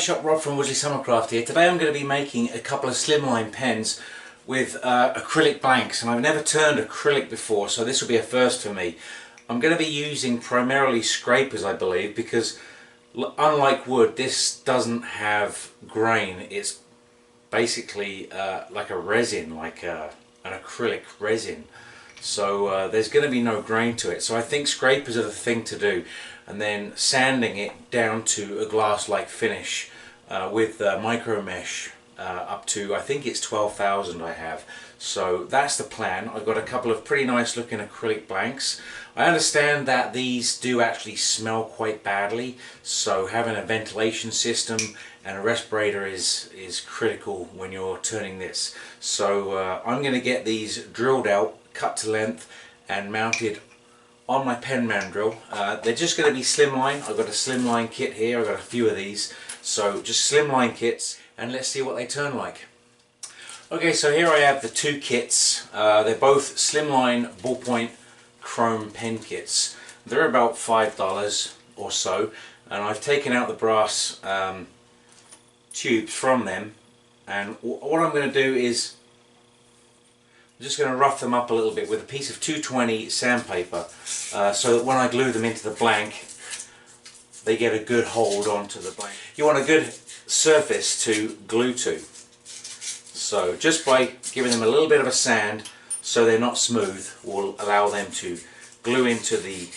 shop, Rob from Woodslee Summercraft here. Today I'm going to be making a couple of slimline pens with acrylic blanks, and I've never turned acrylic before, so this will be a first for me. I'm going to be using primarily scrapers, I believe, because unlike wood, this doesn't have grain. It's basically like a resin, like an acrylic resin. So there's going to be no grain to it. So I think scrapers are the thing to do, and then sanding it down to a glass-like finish with micro mesh up to, I think it's 12,000 I have. So that's the plan. I've got a couple of pretty nice looking acrylic blanks. I understand that these do actually smell quite badly, so having a ventilation system and a respirator is critical when you're turning this. So I'm going to get these drilled out, cut to length and mounted on my pen mandrel. They're just going to be slimline. I've got a slimline kit here. I've got a few of these, so just slimline kits, and let's see what they turn like. Okay, so here I have the two kits. They're both slimline ballpoint chrome pen kits. They're about $5 or so, and I've taken out the brass tubes from them, and what I'm going to do is I'm just going to rough them up a little bit with a piece of 220 sandpaper, so that when I glue them into the blank they get a good hold onto the blank. You want a good surface to glue to, so just by giving them a little bit of a sand so they're not smooth will allow them to glue into the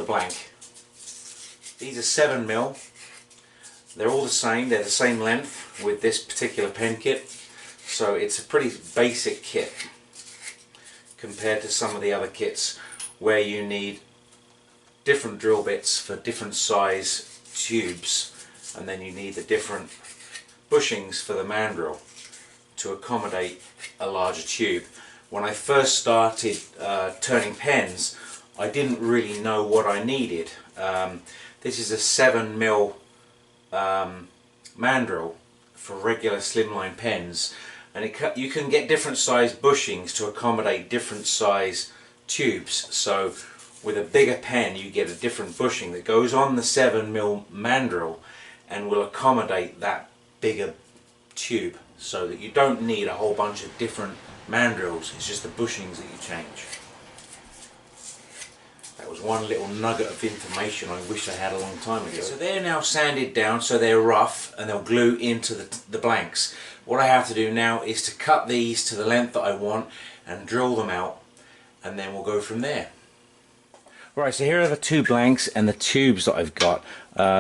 blank. These are 7mm. They're all the same, they're the same length with this particular pen kit. So it's a pretty basic kit compared to some of the other kits where you need different drill bits for different size tubes, and then you need the different bushings for the mandrel to accommodate a larger tube. When I first started turning pens, I didn't really know what I needed. This is a 7mm mandrel for regular slimline pens, and you can get different size bushings to accommodate different size tubes. So with a bigger pen you get a different bushing that goes on the 7mm mandrel and will accommodate that bigger tube, so that you don't need a whole bunch of different mandrels. It's just the bushings that you change. That was one little nugget of information I wish I had a long time ago. So they're now sanded down so they're rough and they'll glue into the blanks. What I have to do now is to cut these to the length that I want and drill them out, and then we'll go from there. Right, so here are the two blanks and the tubes that I've got.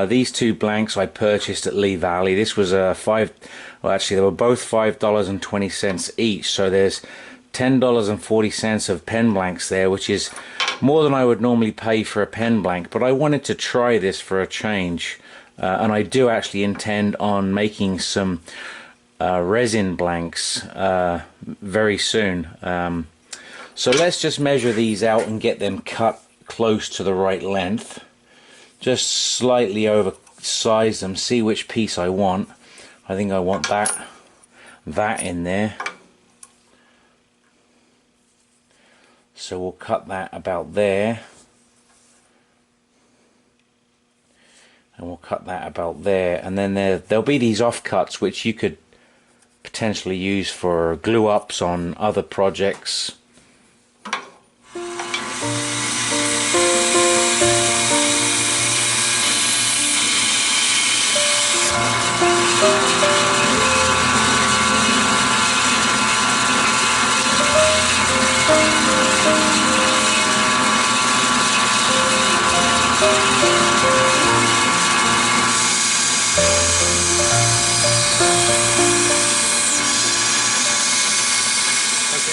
These two blanks I purchased at Lee Valley. This was well actually they were both $5.20 each, so there's $10.40 of pen blanks there, which is more than I would normally pay for a pen blank, but I wanted to try this for a change, and I do actually intend on making some resin blanks very soon. So let's just measure these out and get them cut close to the right length. Just slightly oversize them, see which piece I want. I think I want that in there. So we'll cut that about there, and we'll cut that about there, and then there'll be these offcuts which you could potentially use for glue ups on other projects.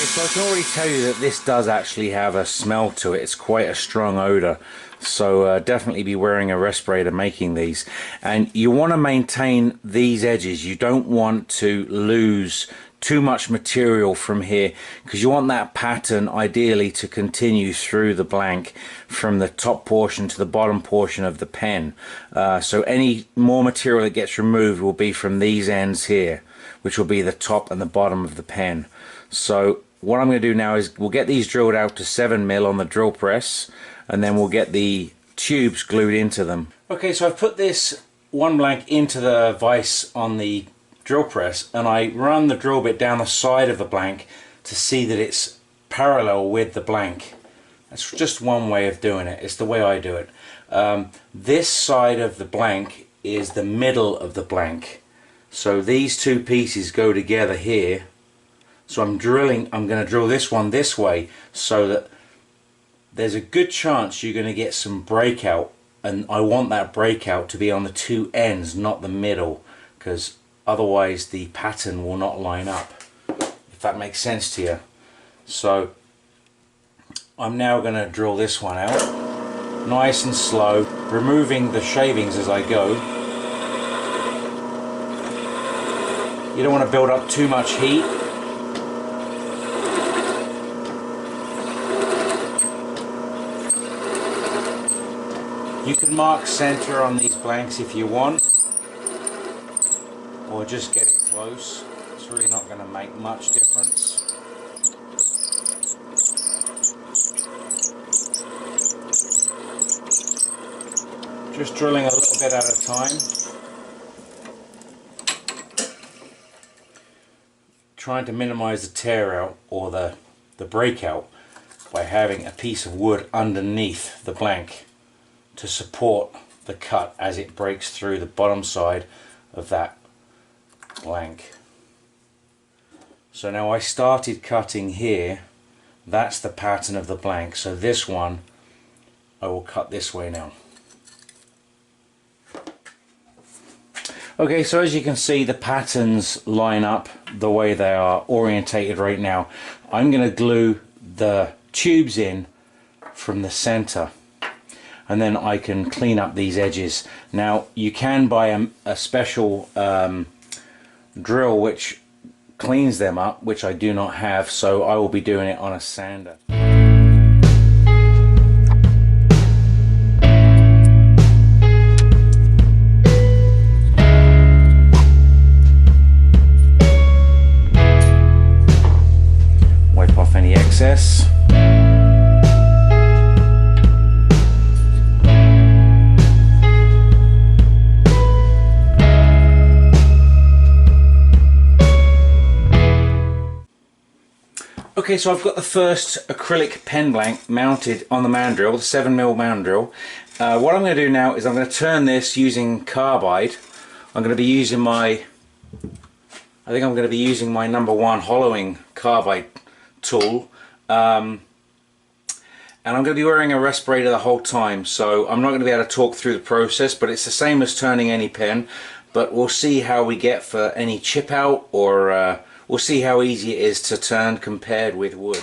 So I can already tell you that this does actually have a smell to it. It's quite a strong odor, so definitely be wearing a respirator making these. And you want to maintain these edges. You don't want to lose too much material from here, because you want that pattern ideally to continue through the blank from the top portion to the bottom portion of the pen. So any more material that gets removed will be from these ends here, which will be the top and the bottom of the pen. So what I'm going to do now is we'll get these drilled out to 7mm on the drill press, and then we'll get the tubes glued into them. Okay, so I've put this one blank into the vise on the drill press, and I run the drill bit down the side of the blank to see that it's parallel with the blank. That's just one way of doing it. It's the way I do it. This side of the blank is the middle of the blank, so these two pieces go together here. So I'm going to drill this one this way, so that there's a good chance you're going to get some breakout, and I want that breakout to be on the two ends, not the middle, because otherwise the pattern will not line up, if that makes sense to you. So I'm now going to drill this one out nice and slow, removing the shavings as I go. You don't want to build up too much heat. You can mark center on these blanks if you want, or just get it close. It's really not going to make much difference. Just drilling a little bit at a time. Trying to minimize the tear out or the breakout by having a piece of wood underneath the blank to support the cut as it breaks through the bottom side of that blank. So now I started cutting here. That's the pattern of the blank. So this one I will cut this way now. Okay, so as you can see, the patterns line up the way they are orientated right now. I'm going to glue the tubes in from the center, and then I can clean up these edges. Now you can buy a special drill which cleans them up, which I do not have, so I will be doing it on a sander. Wipe off any excess. Okay, so I've got the first acrylic pen blank mounted on the mandrill, the 7mm mandrill. What I'm going to do now is I'm going to turn this using carbide. I'm going to be using my, I think I'm going to be using my #1 hollowing carbide tool. And I'm going to be wearing a respirator the whole time, so I'm not going to be able to talk through the process, but it's the same as turning any pen. But we'll see how we get for any chip out, or we'll see how easy it is to turn compared with wood.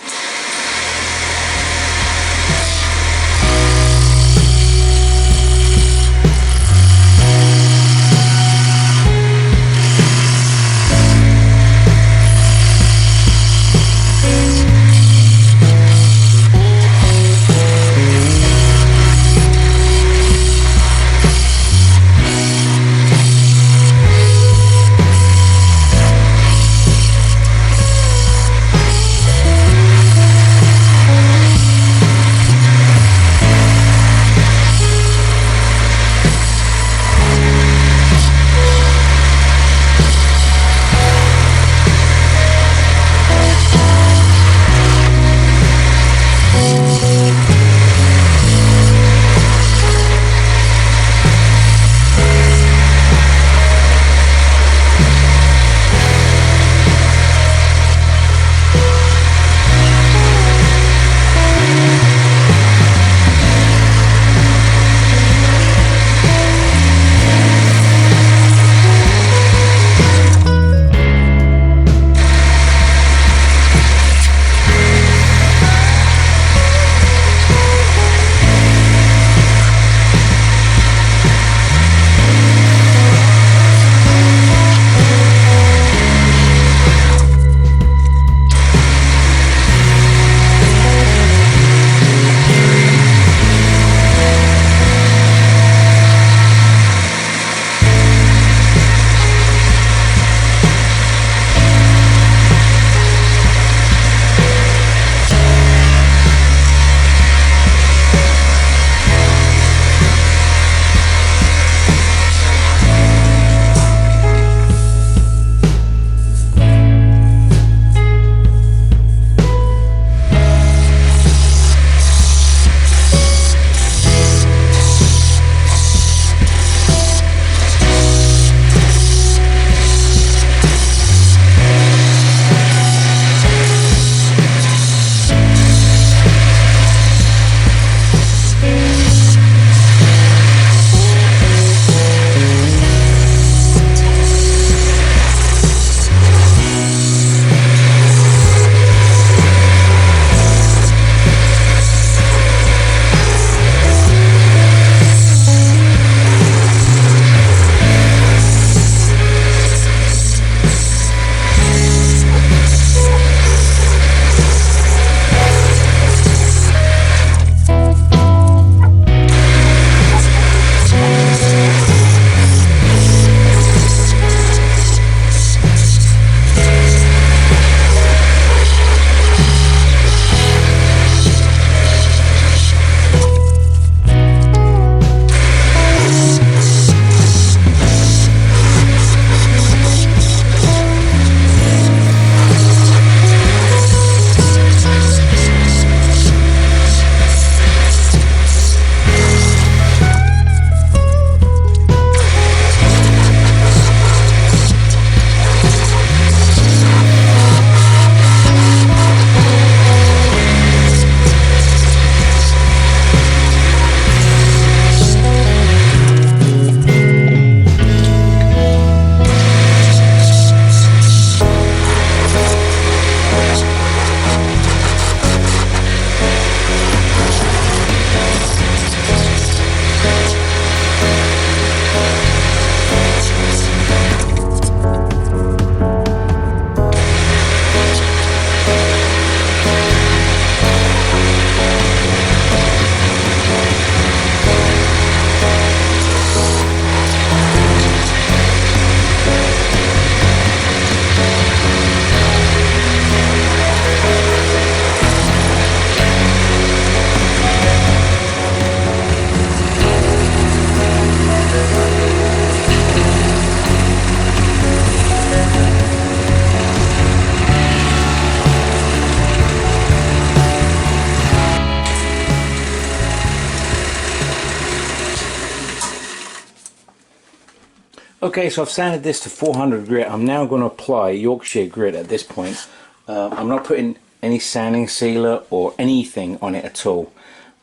Okay, so I've sanded this to 400 grit. I'm now going to apply Yorkshire grit at this point. I'm not putting any sanding sealer or anything on it at all.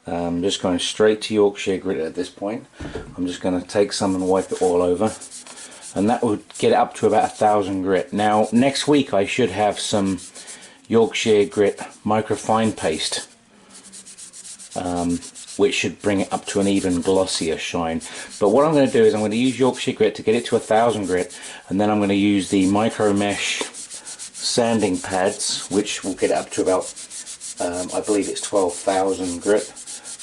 I'm just going straight to Yorkshire grit at this point. I'm just going to take some and wipe it all over, and that would get it up to about 1,000 grit. Now next week I should have some Yorkshire grit microfine paste, which should bring it up to an even glossier shine. But what I'm going to do is I'm going to use Yorkshire grit to get it to 1,000 grit, and then I'm going to use the micro mesh sanding pads, which will get it up to about I believe it's 12,000 grit.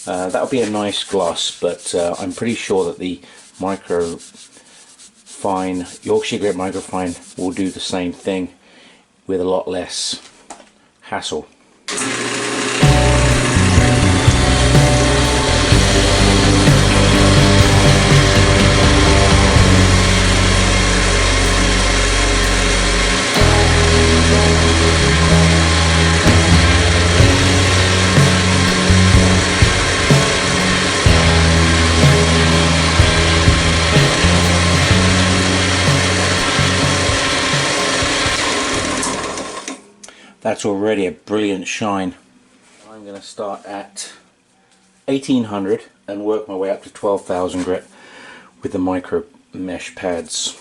That'll be a nice gloss, but I'm pretty sure that the Yorkshire grit microfine will do the same thing with a lot less hassle. That's already a brilliant shine. I'm going to start at 1800 and work my way up to 12,000 grit with the micro mesh pads.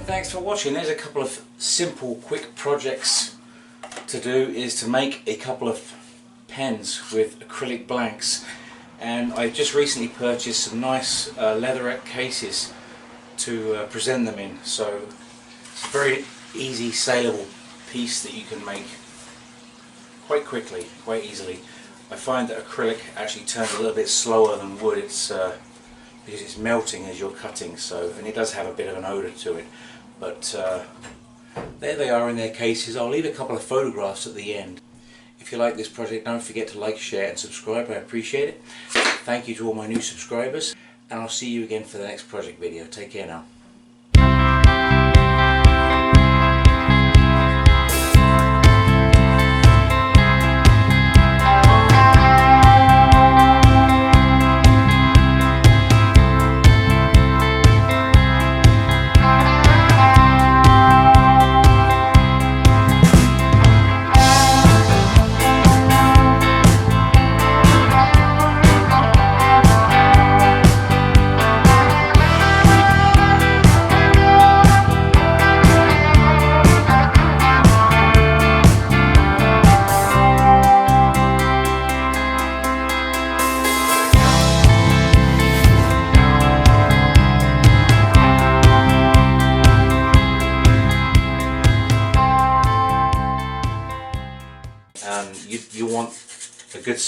Thanks for watching. There's a couple of simple quick projects to do, is to make a couple of pens with acrylic blanks, and I just recently purchased some nice leatherette cases to present them in, so it's a very easy saleable piece that you can make quite quickly, quite easily. I find that acrylic actually turns a little bit slower than wood. It's because it's melting as you're cutting, so, and it does have a bit of an odour to it. But there they are in their cases. I'll leave a couple of photographs at the end. If you like this project, don't forget to like, share and subscribe. I appreciate it. Thank you to all my new subscribers, and I'll see you again for the next project video. Take care now. You want a good